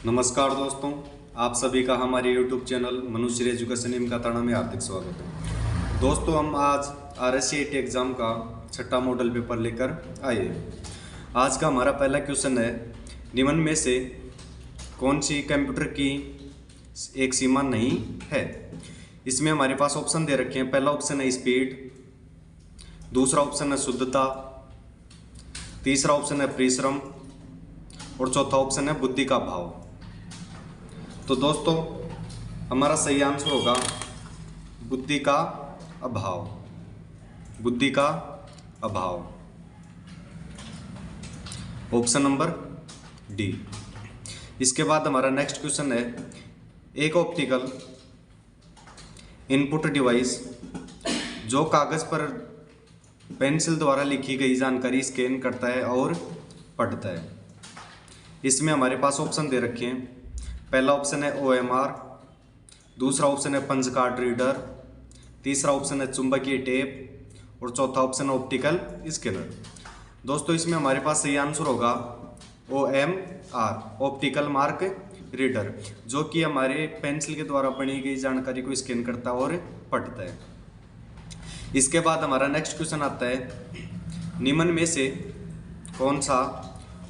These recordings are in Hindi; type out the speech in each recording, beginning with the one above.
नमस्कार दोस्तों, आप सभी का हमारे YouTube चैनल मनुष्य एजुकेशन इम का ताना में हार्दिक स्वागत है। दोस्तों, हम आज RSCET एग्ज़ाम का छठा मॉडल पेपर लेकर आए हैं। आज का हमारा पहला क्वेश्चन है, निम्न में से कौन सी कंप्यूटर की एक सीमा नहीं है। इसमें हमारे पास ऑप्शन दे रखे हैं। पहला ऑप्शन है स्पीड, दूसरा ऑप्शन है शुद्धता, तीसरा ऑप्शन है परिश्रम और चौथा ऑप्शन है बुद्धि का भाव। तो दोस्तों, हमारा सही आंसर होगा बुद्धि का अभाव। बुद्धि का अभाव, ऑप्शन नंबर डी। इसके बाद हमारा नेक्स्ट क्वेश्चन है, एक ऑप्टिकल इनपुट डिवाइस जो कागज पर पेंसिल द्वारा लिखी गई जानकारी स्कैन करता है और पढ़ता है। इसमें हमारे पास ऑप्शन दे रखे हैं। पहला ऑप्शन है OMR, दूसरा ऑप्शन है पंच कार्ड रीडर, तीसरा ऑप्शन है चुंबकीय टेप और चौथा ऑप्शन है ऑप्टिकल स्कैनर। दोस्तों, इसमें हमारे पास सही आंसर होगा OMR, ऑप्टिकल मार्क रीडर, जो कि हमारे पेंसिल के द्वारा बनी गई जानकारी को स्कैन करता है और पढ़ता है। इसके बाद हमारा नेक्स्ट क्वेश्चन आता है, निम्न में से कौन सा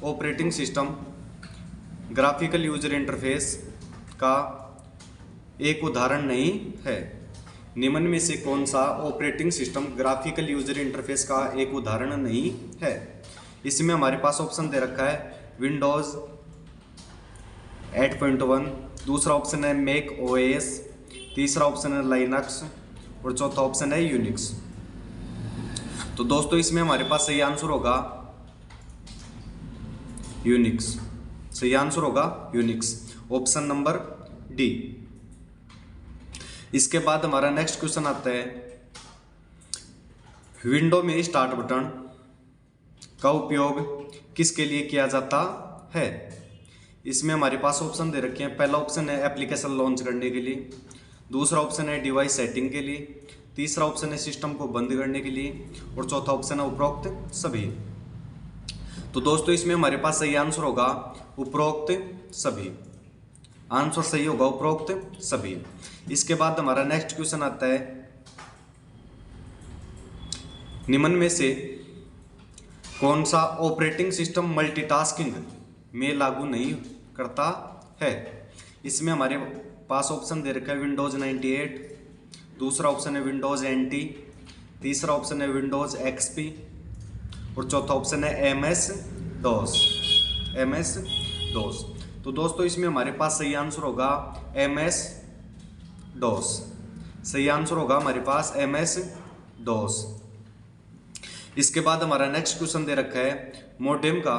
operating system graphical user interface का एक उदाहरण नहीं है। निम्न में से कौन सा operating system graphical user interface का एक उदाहरण नहीं है। इसमें हमारे पास ऑप्शन दे रखा है विंडोज 8.1, दूसरा ऑप्शन है मैक OS, तीसरा ऑप्शन है लाइनक्स और चौथा ऑप्शन है यूनिक्स। तो दोस्तों, इसमें हमारे पास सही आंसर होगा यूनिक्स। सही आंसर होगा यूनिक्स, ऑप्शन नंबर डी। इसके बाद हमारा नेक्स्ट क्वेश्चन आता है, विंडो में स्टार्ट बटन का उपयोग किसके लिए किया जाता है। इसमें हमारे पास ऑप्शन दे रखे हैं। पहला ऑप्शन है एप्लीकेशन लॉन्च करने के लिए, दूसरा ऑप्शन है डिवाइस सेटिंग के लिए, तीसरा ऑप्शन है सिस्टम को बंद करने के लिए और चौथा ऑप्शन है उपरोक्त सभी। तो दोस्तों, इसमें हमारे पास सही आंसर होगा उपरोक्त सभी। आंसर सही होगा उपरोक्त सभी। इसके बाद हमारा नेक्स्ट क्वेश्चन आता है, निम्न में से कौन सा ऑपरेटिंग सिस्टम मल्टीटास्किंग में लागू नहीं करता है। इसमें हमारे पास ऑप्शन दे रखा है विंडोज 98, दूसरा ऑप्शन है विंडोज NT, तीसरा ऑप्शन है विंडोज XP और चौथा ऑप्शन है MS DOS। तो दोस्तों, इसमें हमारे पास सही आंसर होगा MS DOS। सही आंसर होगा हमारे पास MS DOS। इसके बाद हमारा नेक्स्ट क्वेश्चन दे रखा है, मॉडेम का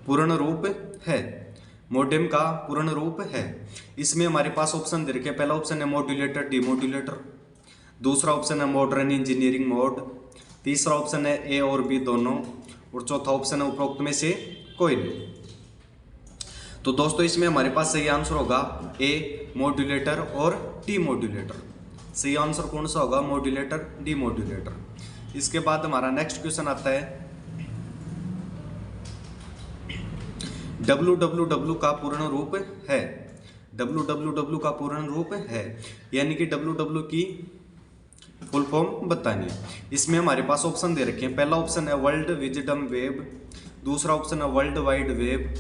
पूर्ण रूप है। मॉडेम का पूर्ण रूप है। इसमें हमारे पास ऑप्शन दे रखे हैं। पहला ऑप्शन है मॉड्यूलेटर डिमॉड्यूलेटर, दूसरा ऑप्शन है मॉडर्न इंजीनियरिंग मोड, तीसरा ऑप्शन है A और B दोनों और चौथा ऑप्शन है उपरोक्त में से कोई नहीं। तो दोस्तों, इसमें हमारे पास सही आंसर होगा A मॉड्यूलेटर और D मॉड्यूलेटर। सही आंसर कौन सा होगा, मॉड्यूलेटर D मॉड्यूलेटर। इसके बाद हमारा नेक्स्ट क्वेश्चन आता है, www का पूर्ण रूप है। www का पूर्ण रूप है, यानी कि www की फुल फॉर्म बतानी है। इसमें हमारे पास ऑप्शन दे रखे हैं। पहला ऑप्शन है वर्ल्ड विजडम वेब, दूसरा ऑप्शन है वर्ल्ड वाइड वेब,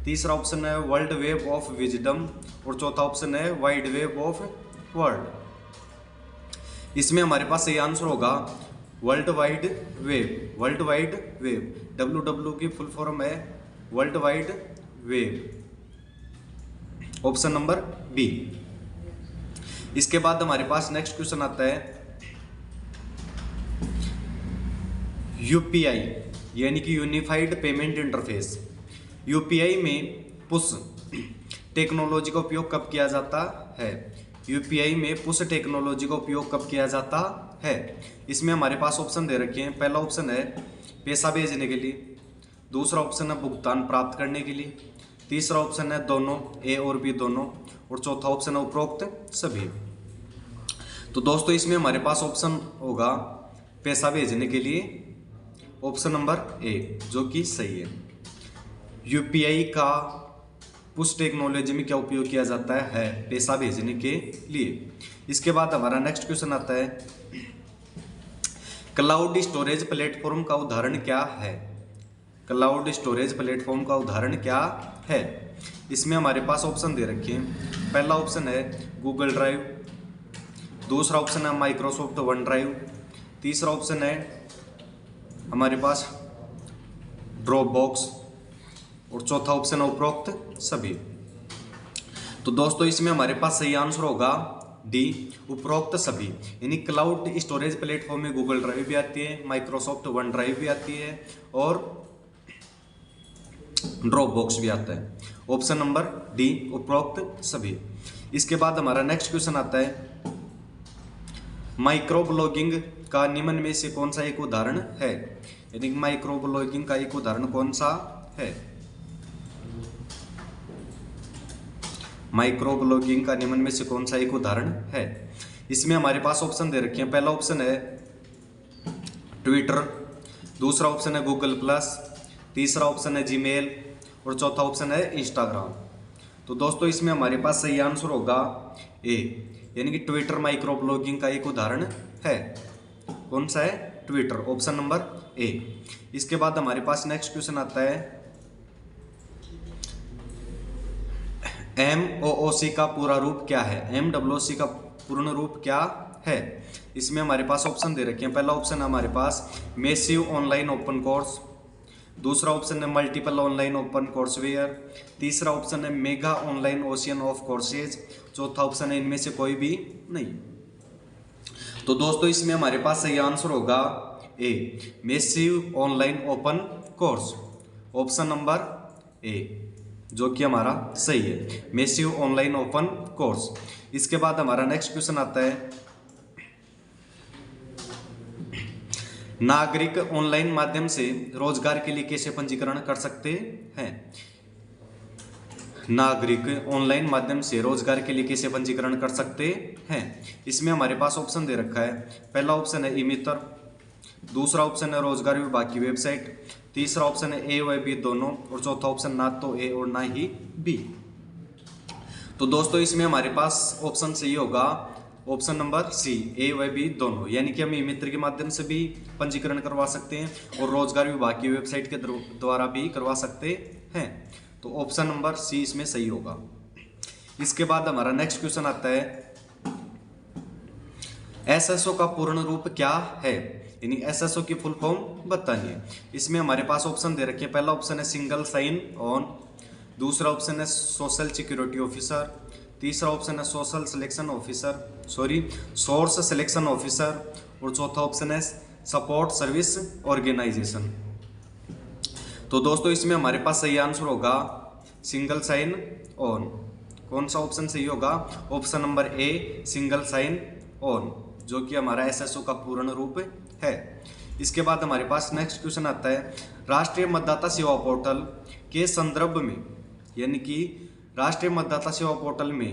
तीसरा ऑप्शन है वर्ल्ड वेब ऑफ विजडम और चौथा ऑप्शन है वाइड वेब ऑफ वर्ल्ड। इसमें हमारे पास सही आंसर होगा world wide web. World wide web, www की फुल फॉर्म है world wide web, option number B. इसके बाद हमारे पास नेक्स्ट क्वेश्चन आता है, UPI यानी कि यूनिफाइड पेमेंट इंटरफेस। UPI में पुश टेक्नोलॉजी का उपयोग कब किया जाता है। UPI में पुश टेक्नोलॉजी का उपयोग कब किया जाता है। इसमें हमारे पास ऑप्शन दे रखे हैं। पहला ऑप्शन है पैसा भेजने के लिए, दूसरा ऑप्शन है भुगतान प्राप्त करने के लिए, तीसरा ऑप्शन है दोनों A और B दोनों और चौथा ऑप्शन है उपरोक्त सभी। तो दोस्तों, इसमें हमारे पास ऑप्शन होगा पैसा भेजने के लिए, ऑप्शन नंबर A, जो कि सही है। यूपीआई का पुश टेक्नोलॉजी में क्या उपयोग किया जाता है पैसा भेजने के लिए। इसके बाद हमारा नेक्स्ट क्वेश्चन आता है, क्लाउड स्टोरेज प्लेटफॉर्म का उदाहरण क्या है। क्लाउड स्टोरेज प्लेटफॉर्म का उदाहरण क्या है। इसमें हमारे पास ऑप्शन दे रखे हैं। पहला ऑप्शन है गूगल ड्राइव, दूसरा ऑप्शन है माइक्रोसॉफ्ट वन ड्राइव, तीसरा ऑप्शन है हमारे पास ड्रॉप बॉक्स और चौथा ऑप्शन है उपरोक्त सभी। तो दोस्तों इसमें हमारे पास सही आंसर होगा डी, उपरोक्त सभी। यानी क्लाउड स्टोरेज प्लेटफॉर्म में गूगल ड्राइव भी आती है, माइक्रोसॉफ्ट वन ड्राइव भी आती है और ड्रॉप बॉक्स भी आता है। ऑप्शन नंबर डी, उपरोक्त सभी। इसके बाद हमारा नेक्स्ट क्वेश्चन आता है, माइक्रो ब्लॉगिंग का निम्न में से कौन सा एक उदाहरण है। यानी माइक्रो ब्लॉगिंग का एक उदाहरण कौन सा है। माइक्रो ब्लॉगिंग का निम्न में से कौन सा एक उदाहरण है। इसमें हमारे पास ऑप्शन दे रखे हैं। पहला ऑप्शन है ट्विटर, दूसरा ऑप्शन है गूगल प्लस, तीसरा ऑप्शन है जीमेल और चौथा ऑप्शन है इंस्टाग्राम। तो दोस्तों इसमें हमारे पास सही आंसर होगा ए, यानी कि ट्विटर माइक्रो ब्लॉगिंग का एक उदाहरण है। कौन सा है, ट्विटर, ऑप्शन नंबर ए। इसके बाद हमारे पास नेक्स्ट क्वेश्चन आता है, MOOC का पूरा रूप क्या है। MOOC का पूर्ण रूप क्या है। इसमें हमारे पास ऑप्शन दे रखे हैं। पहला ऑप्शन है हमारे पास मैसिव ऑनलाइन ओपन कोर्स, दूसरा ऑप्शन है मल्टीपल ऑनलाइन ओपन कोर्सवेयर, तीसरा ऑप्शन है mega online ocean of courses, चौथा ऑप्शन है इनमें से कोई भी नहीं। तो दोस्तों इसमें हमारे पास सही आंसर होगा A, massive online open course, option number A, जो कि हमारा सही है, मैसिव ऑनलाइन ओपन कोर्स। इसके बाद हमारा नेक्स्ट क्वेश्चन आता है, नागरिक ऑनलाइन माध्यम से रोजगार के लिए कैसे पंजीकरण कर सकते हैं। नागरिक ऑनलाइन माध्यम से रोजगार के लिए कैसे पंजीकरण कर सकते हैं। इसमें हमारे पास ऑप्शन दे रखा है। पहला ऑप्शन है ई-मित्र, दूसरा ऑप्शन है रोजगार विभाग की वेबसाइट, तीसरा ऑप्शन है ए व बी दोनों और चौथा ऑप्शन ना तो ए और ना ही बी। तो दोस्तों इसमें हमारे पास ऑप्शन सही होगा ऑप्शन नंबर सी, ए व बी दोनों। यानी कि हम ई मित्र के माध्यम से भी पंजीकरण करवा सकते हैं और रोजगार विभाग की वेबसाइट के द्वारा भी करवा सकते हैं। तो ऑप्शन नंबर सी इसमें सही होगा। इसके बाद हमारा नेक्स्ट क्वेश्चन आता है, एसएसओ का पूर्ण रूप क्या है। यानी एसएसओ की फुल फॉर्म बताइए। इसमें हमारे पास ऑप्शन दे रखे हैं। पहला ऑप्शन है सिंगल साइन ऑन, दूसरा ऑप्शन है सोशल सिक्योरिटी ऑफिसर, तीसरा ऑप्शन है सोर्स सिलेक्शन ऑफिसर और चौथा ऑप्शन है सपोर्ट सर्विस ऑर्गेनाइजेशन। तो दोस्तों इसमें हमारे पास सही आंसर होगा सिंगल साइन ऑन। कौन सा ऑप्शन सही होगा, option number A, single sign on, जो कि हमारा एसएसओ का पूर्ण रूप है। इसके बाद हमारे पास नेक्स्ट क्वेश्चन आता है, राष्ट्रीय मतदाता सेवा पोर्टल के संदर्भ में, यानी कि राष्ट्रीय मतदाता सेवा पोर्टल में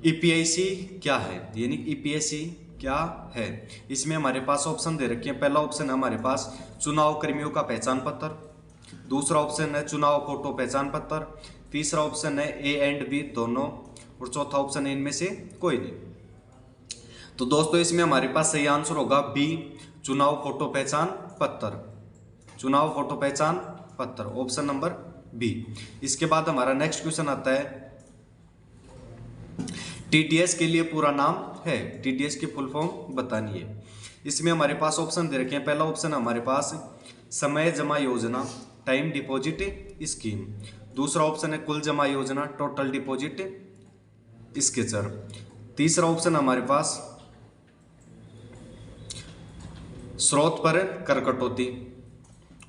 ईपीआईसी क्या है। यानी ईपीआईसी क्या है। इसमें हमारे पास ऑप्शन दे रखे हैं। पहला ऑप्शन है हमारे पास चुनाव कर्मियों का पहचान पत्र, दूसरा ऑप्शन है चुनाव फोटो पहचान पत्र, तीसरा ऑप्शन है ए एंड बी दोनों और चौथा ऑप्शन है इनमें से कोई नहीं। तो दोस्तों इसमें हमारे पास सही आंसर होगा बी, चुनाव फोटो पहचान पत्र, चुनाव फोटो पहचान पत्र, ऑप्शन नंबर बी। इसके बाद हमारा नेक्स्ट क्वेश्चन आता है, टीडीएस के लिए पूरा नाम है। टीडीएस की फुल फॉर्म बतानी है। इसमें हमारे पास ऑप्शन दे रखे हैं। पहला ऑप्शन हमारे पास समय जमा योजना, टाइम डिपॉजिट स्कीम, दूसरा ऑप्शन है कुल जमा योजना, टोटल डिपॉजिट स्केचर, तीसरा ऑप्शन हमारे पास स्रोत पर कर कटौती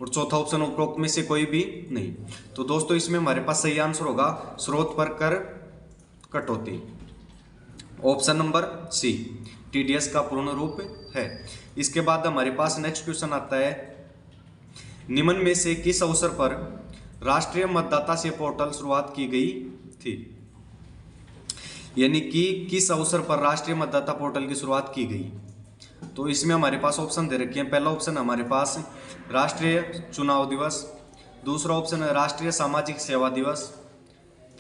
और चौथा ऑप्शन उपरोक्त में से कोई भी नहीं। तो दोस्तों इसमें हमारे पास सही आंसर होगा स्रोत पर कर कटौती, ऑप्शन नंबर सी, टीडीएस का पूर्ण रूप है। इसके बाद हमारे पास नेक्स्ट क्वेश्चन आता है, निम्न में से किस अवसर पर राष्ट्रीय मतदाता सेवा पोर्टल शुरुआत की गई थी। यानी कि किस अवसर पर राष्ट्रीय मतदाता पोर्टल की शुरुआत की गई। तो इसमें हमारे पास ऑप्शन दे रखे हैं। पहला ऑप्शन हमारे पास राष्ट्रीय चुनाव दिवस, दूसरा ऑप्शन है राष्ट्रीय सामाजिक सेवा दिवस,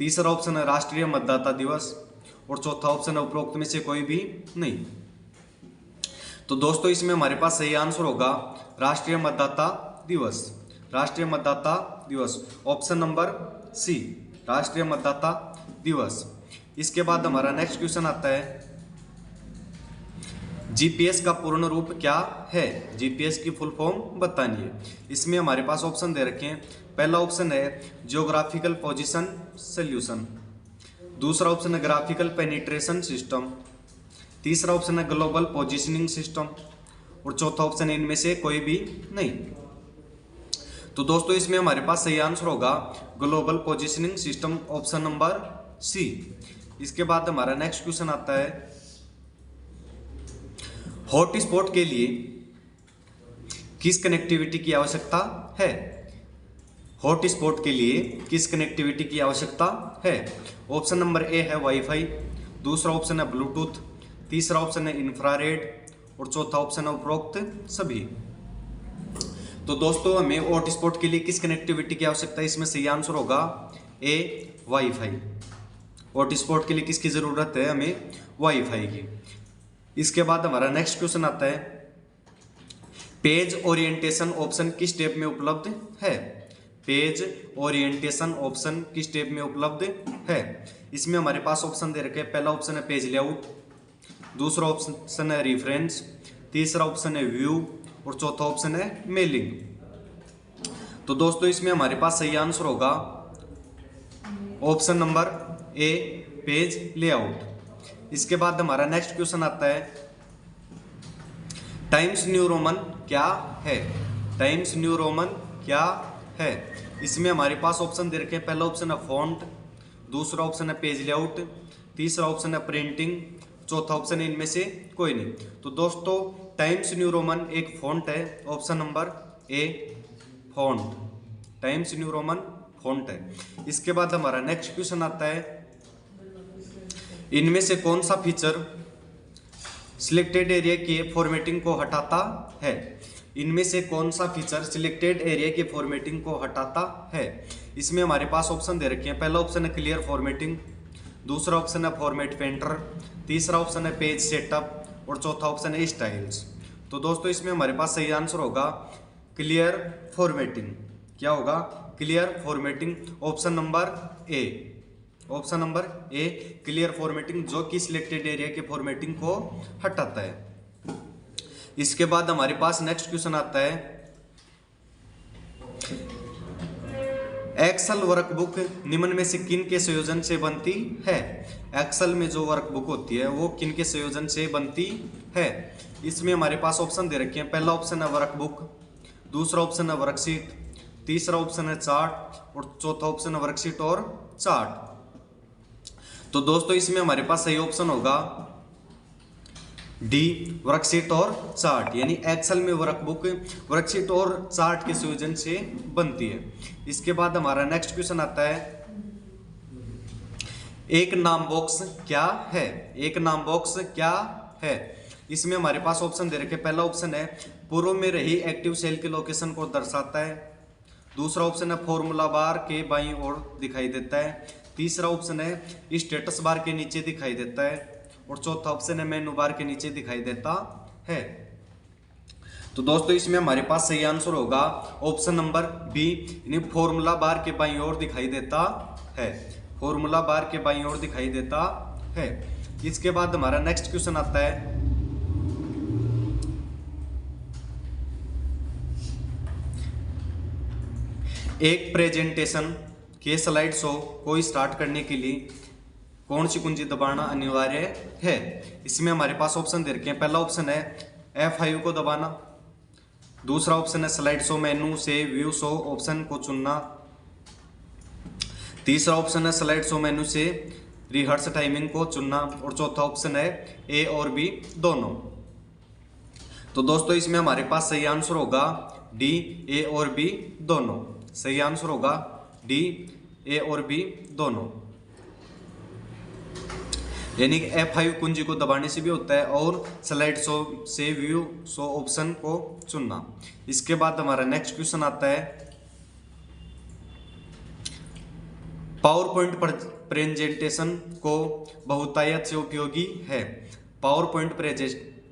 तीसरा ऑप्शन है राष्ट्रीय मतदाता दिवस और चौथा ऑप्शन है उपरोक्त में से कोई भी नहीं। तो दोस्तों इसमें हमारे पास सही आंसर होगा राष्ट्रीय मतदाता दिवस। राष्ट्रीय मतदाता दिवस ऑप्शन नंबर सी, राष्ट्रीय मतदाता दिवस। इसके बाद हमारा नेक्स्ट क्वेश्चन आता है जीपीएस का पूर्ण रूप क्या है। जीपीएस की फुल फॉर्म बतानी है। इसमें हमारे पास ऑप्शन दे रखे हैं। पहला ऑप्शन है जियोग्राफिकल पोजीशन सॉल्यूशन, दूसरा ऑप्शन है ग्राफिकल पेनिट्रेशन सिस्टम, तीसरा ऑप्शन है ग्लोबल पोजीशनिंग सिस्टम और चौथा ऑप्शन है इनमें से कोई भी नहीं। तो दोस्तों इसमें हमारे पास सही आंसर होगा global positioning system, option number C. इसके बाद हमारा नेक्स्ट क्वेश्चन आता है हॉटस्पॉट के लिए किस कनेक्टिविटी की आवश्यकता है। हॉटस्पॉट के लिए किस कनेक्टिविटी की आवश्यकता है। ऑप्शन नंबर ए है वाईफाई, दूसरा ऑप्शन है ब्लूटूथ, तीसरा ऑप्शन है इंफ्रारेड और चौथा ऑप्शन है उपरोक्त सभी। तो दोस्तों हमें हॉटस्पॉट के लिए किस कनेक्टिविटी की आवश्यकता है, इसमें सही आंसर होगा ए वाईफाई। हॉटस्पॉट के लिए किसकी जरूरत है, हमें वाईफाई की। इसके बाद हमारा नेक्स्ट क्वेश्चन आता है पेज ओरिएंटेशन ऑप्शन किस स्टेप में उपलब्ध है। पेज ओरिएंटेशन ऑप्शन किस स्टेप में उपलब्ध है। इसमें हमारे पास ऑप्शन दे रखे हैं। पहला ऑप्शन है पेज लेआउट, दूसरा ऑप्शन है रेफरेंस, तीसरा ऑप्शन है व्यू और चौथा ऑप्शन है मेलिंग। तो दोस्तों इसमें हमारे पास सही आंसर होगा ऑप्शन नंबर ए पेज लेआउट। इसके बाद हमारा नेक्स्ट क्वेश्चन आता है टाइम्स न्यू रोमन क्या है। टाइम्स न्यू रोमन क्या है। इसमें हमारे पास ऑप्शन दे रखे हैं। पहला ऑप्शन है फॉन्ट, दूसरा ऑप्शन है पेज लेआउट, तीसरा ऑप्शन है प्रिंटिंग, चौथा ऑप्शन है इनमें से कोई नहीं। तो दोस्तों टाइम्स न्यू रोमन एक फॉन्ट है, ऑप्शन नंबर ए font, times new Roman font है। इसके बाद हमारा नेक्स्ट क्वेश्चन आता है इनमें से कौन सा फीचर सिलेक्टेड एरिया के फॉर्मेटिंग को हटाता है। इनमें से कौन सा फीचर सिलेक्टेड एरिया के फॉर्मेटिंग को हटाता है। इसमें हमारे पास ऑप्शन दे रखे हैं। पहला ऑप्शन है क्लियर फॉर्मेटिंग, दूसरा ऑप्शन है फॉर्मेट पेंटर, तीसरा ऑप्शन है पेज सेटअप और चौथा ऑप्शन है स्टाइल्स। तो दोस्तों इसमें हमारे पास सही आंसर होगा क्लियर फॉर्मेटिंग। क्या होगा, क्लियर फॉर्मेटिंग, ऑप्शन नंबर ए, ऑप्शन नंबर ए क्लियर फॉर्मेटिंग, जो कि सिलेक्टेड एरिया के फॉर्मेटिंग को हटाता है। इसके बाद हमारे पास नेक्स्ट क्वेश्चन आता है एक्सेल वर्कबुक निम्न में से किन के संयोजन से बनती है। एक्सेल में जो वर्कबुक होती है वो किन के संयोजन से बनती है। इसमें हमारे पास ऑप्शन दे रखे हैं। पहला ऑप्शन है वर्कबुक, दूसरा ऑप्शन है वर्कशीट, तीसरा ऑप्शन है चार्ट और चौथा ऑप्शन है वर्कशीट और चार्ट। तो दोस्तों इसमें हमारे पास सही ऑप्शन होगा डी वर्कशीट और चार्ट, यानी एक्सेल में वर्कबुक वर्कशीट और चार्ट के संयोजन से बनती है। इसके बाद हमारा नेक्स्ट क्वेश्चन आता है एक नाम बॉक्स क्या है। एक नाम बॉक्स क्या है। इसमें हमारे पास ऑप्शन दे रखे। पहला ऑप्शन है पूर्व में रही एक्टिव सेल के लोकेशन को दर्शाता है, दूसरा ऑप्शन है फॉर्मूला बार के बाईं ओर दिखाई देता है, तीसरा ऑप्शन है स्टेटस बार के नीचे दिखाई देता है और चौथा ऑप्शन है मेनू बार के नीचे दिखाई देता है। तो दोस्तों इसमें हमारे पास सही आंसर होगा ऑप्शन नंबर बी, यानी फॉर्मूला बार के बाईं ओर दिखाई देता है। फॉर्मूला बार के बाईं ओर दिखाई देता है। इसके बाद हमारा नेक्स्ट क्वेश्चन आता है एक प्रेजेंटेशन के स्लाइड शो को स्टार्ट करने के लिए कौन सी कुंजी दबाना अनिवार्य है। इसमें हमारे पास ऑप्शन दे रखे हैं। पहला ऑप्शन है F5 को दबाना, दूसरा ऑप्शन है स्लाइड शो मेनू से व्यू शो ऑप्शन को चुनना, तीसरा ऑप्शन है स्लाइड शो मेनू से रिहर्स टाइमिंग को चुनना और चौथा ऑप्शन है ए और बी दोनों। तो दोस्तों इसमें हमारे पास सही आंसर होगा डी ए और बी दोनों। सही आंसर होगा डी ए और बी दोनों, यानी कि F5 कुंजी को दबाने से भी होता है और स्लाइड शो से व्यू शो ऑप्शन को चुनना। इसके बाद हमारा नेक्स्ट क्वेश्चन आता है पावर पॉइंट प्रेजेंटेशन को बहुतायत से उपयोगी है। पावर पॉइंट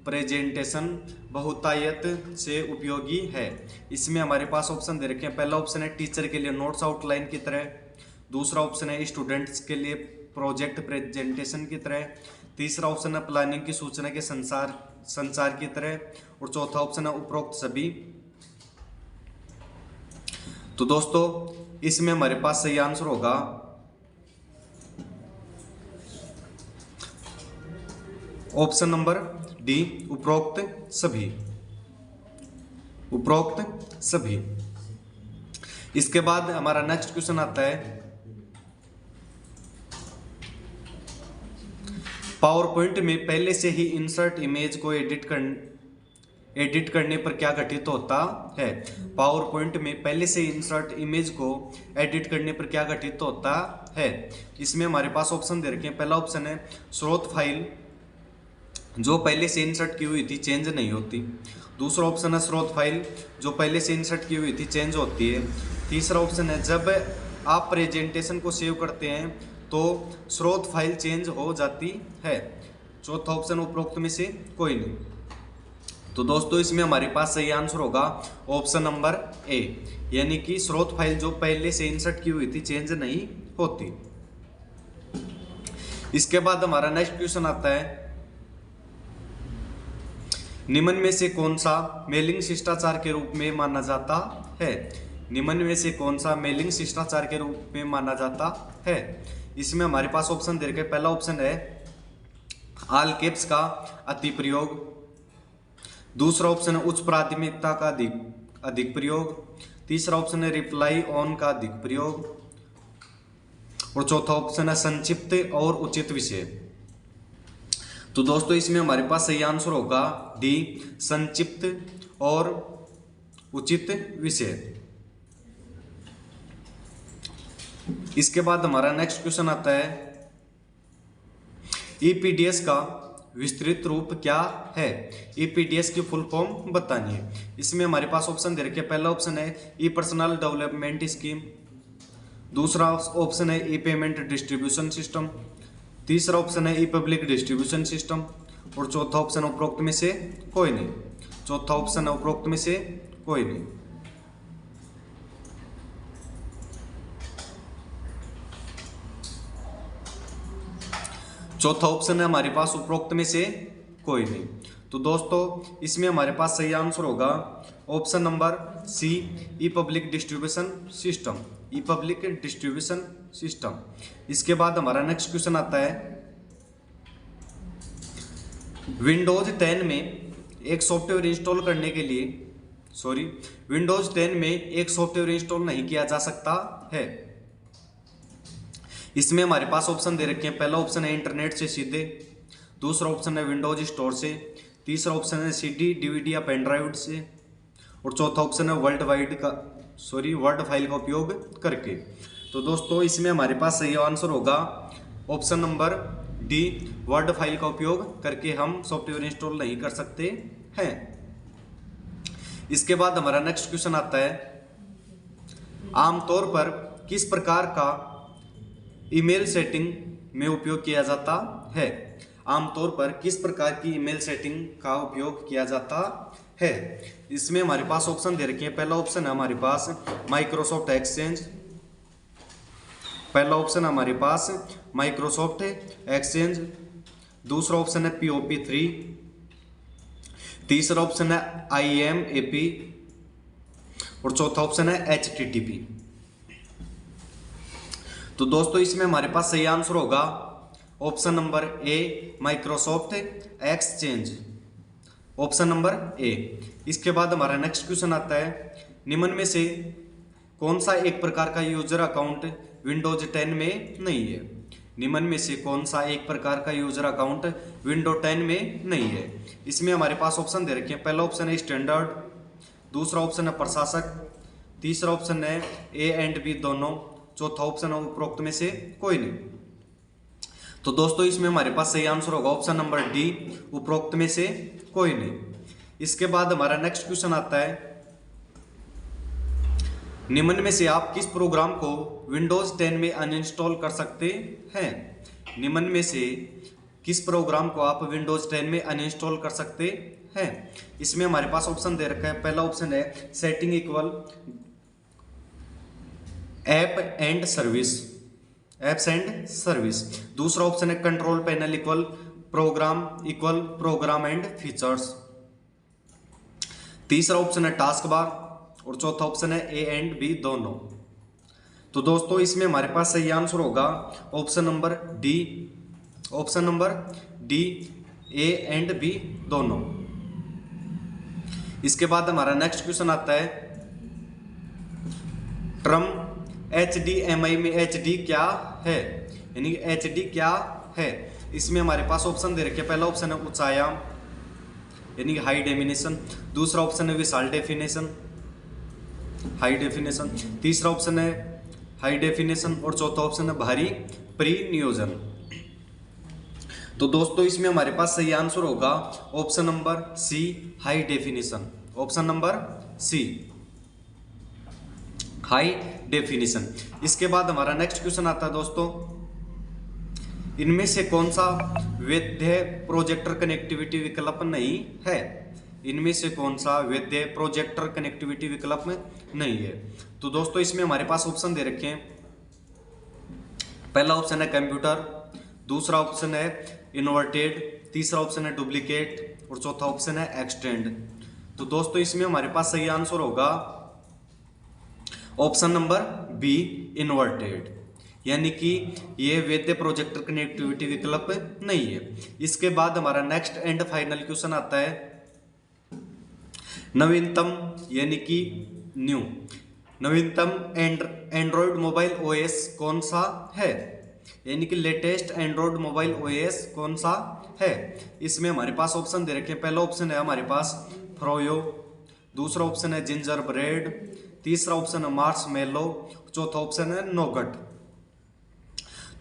प्रेजेंटेशन बहुतायत से उपयोगी है। इसमें हमारे पास ऑप्शन दे रखे हैं। पहला ऑप्शन है टीचर के लिए नोट्स आउटलाइन की तरह, दूसरा ऑप्शन है स्टूडेंट्स के लिए प्रोजेक्ट प्रेजेंटेशन की तरह, तीसरा ऑप्शन है प्लानिंग की सूचना के संचार की तरह, और चौथा ऑप्शन है उपरोक्त सभी। तो दोस्तों इसमें हमारे पास सही आंसर होगा ऑप्शन नंबर डी, उपरोक्त सभी। उपरोक्त सभी। इसके बाद हमारा नेक्स्ट क्वेश्चन आता है पावर पॉइंट में पहले से ही इंसर्ट इमेज को एडिट करने पर क्या घटित होता है। पावर पॉइंट में पहले से इंसर्ट इमेज को एडिट करने पर क्या घटित होता है। इसमें हमारे पास ऑप्शन दे रखे हैं। पहला ऑप्शन है स्रोत फाइल जो पहले से इंसर्ट की हुई थी चेंज नहीं होती। दूसरा ऑप्शन है स्रोत फाइल जो पहले से इंसर्ट की हुई थी चेंज होती है। तीसरा ऑप्शन है जब आप प्रेजेंटेशन को सेव करते हैं तो स्रोत फाइल चेंज हो जाती है। चौथा ऑप्शन उपरोक्त में से कोई नहीं। तो दोस्तों इसमें हमारे पास सही आंसर होगा ऑप्शन नंबर ए, यानी कि स्रोत फाइल जो पहले से इंसर्ट की हुई थी चेंज नहीं होती। इसके बाद हमारा नेक्स्ट क्वेश्चन आता है निम्न में से कौन सा मेलिंग शिष्टाचार के रूप में माना जाता है। निम्न में से कौन सा मेलिंग शिष्टाचार के रूप में माना जाता है। इसमें हमारे पास ऑप्शन दे रखे। पहला ऑप्शन है ऑल कैप्स का अति प्रयोग, दूसरा ऑप्शन है उच्च प्राथमिकता का अधिक प्रयोग, तीसरा ऑप्शन है रिप्लाई ऑन का अधिक प्रयोग, और चौथा ऑप्शन है संक्षिप्त और उचित विषय। तो दोस्तों इसमें हमारे पास सही आंसर होगा डी, संक्षिप्त और उचित विषय। इसके बाद हमारा नेक्स्ट क्वेश्चन आता है ईपीडीएस का विस्तृत रूप क्या है। ईपीडीएस की फुल फॉर्म बतानी है। इसमें हमारे पास ऑप्शन दे रखे। पहला ऑप्शन है ई पर्सनल डेवलपमेंट स्कीम, दूसरा ऑप्शन है ई पेमेंट डिस्ट्रीब्यूशन सिस्टम, तीसरा ऑप्शन है ई पब्लिक डिस्ट्रीब्यूशन सिस्टम, और चौथा ऑप्शन उपरोक्त में से कोई नहीं। चौथा ऑप्शन है उपरोक्त में से कोई नहीं। चौथा ऑप्शन है हमारे पास उपरोक्त में से कोई नहीं। तो दोस्तों इसमें हमारे पास सही आंसर होगा ऑप्शन नंबर सी, ई पब्लिक डिस्ट्रीब्यूशन सिस्टम। ई पब्लिक डिस्ट्रीब्यूशन सिस्टम। इसके बाद हमारा नेक्स्ट क्वेश्चन आता है विंडोज 10 में एक सॉफ्टवेयर इंस्टॉल करने के लिए विंडोज 10 में एक सॉफ्टवेयर इंस्टॉल नहीं किया जा सकता है। इसमें हमारे पास ऑप्शन दे रखे हैं। पहला ऑप्शन है इंटरनेट से सीधे, दूसरा ऑप्शन है विंडोज स्टोर से, तीसरा ऑप्शन है सीडी डीवीडी या पेन ड्राइव से, और चौथा ऑप्शन है वर्ल्ड फाइल का उपयोग करके। तो दोस्तों इसमें हमारे पास सही आंसर होगा option number D, word file का उपयोग करके हम सॉफ्टवेयर इंस्टॉल नहीं कर सकते हैं। इसके बाद हमारा नेक्स्ट क्वेश्चन आता है आमतौर पर किस प्रकार का ईमेल सेटिंग में उपयोग किया जाता है। आमतौर पर किस प्रकार की ईमेल सेटिंग का उपयोग किया जाता है। इसमें हमारे पास ऑप्शन दे रखे हैं। पहला ऑप्शन है हमारे पास माइक्रोसॉफ्ट एक्सचेंज, पहला ऑप्शन है हमारे पास माइक्रोसॉफ्ट एक्सचेंज, दूसरा ऑप्शन है POP3, तीसरा ऑप्शन है IMAP, और चौथा ऑप्शन है HTTP। तो दोस्तों इसमें हमारे पास सही आंसर होगा ऑप्शन नंबर ए, माइक्रोसॉफ्ट एक्सचेंज। ऑप्शन नंबर ए। इसके बाद हमारा नेक्स्ट क्वेश्चन आता है निम्न में से कौन सा एक प्रकार का यूजर अकाउंट विंडोज 10 में नहीं है। निम्न में से कौन सा एक प्रकार का यूजर अकाउंट विंडोज 10 में नहीं है। इसमें हमारे पास ऑप्शन दे रखे हैं। पहला ऑप्शन है स्टैंडर्ड, दूसरा ऑप्शन है प्रशासक, तीसरा ऑप्शन है A एंड B दोनों, चौथा ऑप्शन है उपरोक्त में से कोई नहीं। तो दोस्तों इसमें हमारे पास सही आंसर होगा ऑप्शन नंबर डी, उपरोक्त में से कोई नहीं। इसके बाद हमारा नेक्स्ट क्वेश्चन आता है निम्न में से आप किस प्रोग्राम को विंडोज 10 में अनइंस्टॉल कर सकते हैं? निम्न में से किस प्रोग्राम को आप विंडोज 10 में अनइंस्टॉल कर सकते हैं? इसमें हमारे पास ऑप्शन दे रखा है। पहला ऑप्शन है setting equal app and service, apps and service. दूसरा ऑप्शन है control panel equal program and features. तीसरा ऑप्शन है टास्क बार और चौथा ऑप्शन है ए एंड बी दोनों। तो दोस्तों इसमें हमारे पास सही आंसर होगा option number D, option number D, A and B दोनों। इसके बाद हमारा नेक्स्ट क्वेश्चन आता है टर्म HDMI में HD क्या है, यानी HD क्या है। इसमें हमारे पास ऑप्शन दे रखे। पहला ऑप्शन है ऊंचायाम यानी हाई डेफिनेशन, दूसरा ऑप्शन है विशाल डेफिनेशन हाई डेफिनेशन, तीसरा ऑप्शन है हाई डेफिनेशन और चौथा ऑप्शन है भारी परिनियोजन। तो दोस्तों इसमें हमारे पास सही आंसर होगा option number C high definition, option number C high definition. इसके बाद हमारा नेक्स्ट क्वेश्चन आता है दोस्तों, इनमें से कौन सा वैध प्रोजेक्टर कनेक्टिविटी विकल्प नहीं है? इनमें से कौन सा वैध प्रोजेक्टर कनेक्टिविटी विकल्प नहीं है? तो दोस्तों इसमें हमारे पास ऑप्शन दे रखे हैं। पहला ऑप्शन है कंप्यूटर, दूसरा ऑप्शन है इन्वर्टेड, तीसरा ऑप्शन है डुप्लीकेट और चौथा ऑप्शन है एक्सटेंड। तो दोस्तों इसमें हमारे पास सही आंसर होगा ऑप्शन नंबर बी इन्वर्टेड, यानी कि ये वैध प्रोजेक्टर कनेक्टिविटी विकल्प नहीं है। इसके बाद हमारा नेक्स्ट एंड फाइनल क्वेश्चन आता है नवीनतम यानी कि न्यू, नवीनतम एंड्रॉयड मोबाइल ओएस कौन सा है, यानी कि लेटेस्ट एंड्रॉयड मोबाइल ओएस कौन सा है। इसमें हमारे पास ऑप्शन दे रखे हैं। पहला ऑप्शन है हमारे पास फ्रोयो, दूसरा ऑप्शन है जिंजर ब्रेड, तीसरा ऑप्शन है मार्शमेलो, चौथा ऑप्शन है नोगट।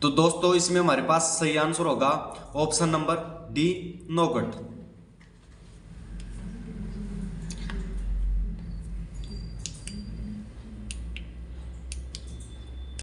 तो दोस्तों इसमें हमारे पास सही आंसर होगा ऑप्शन नंबर डी नोगट।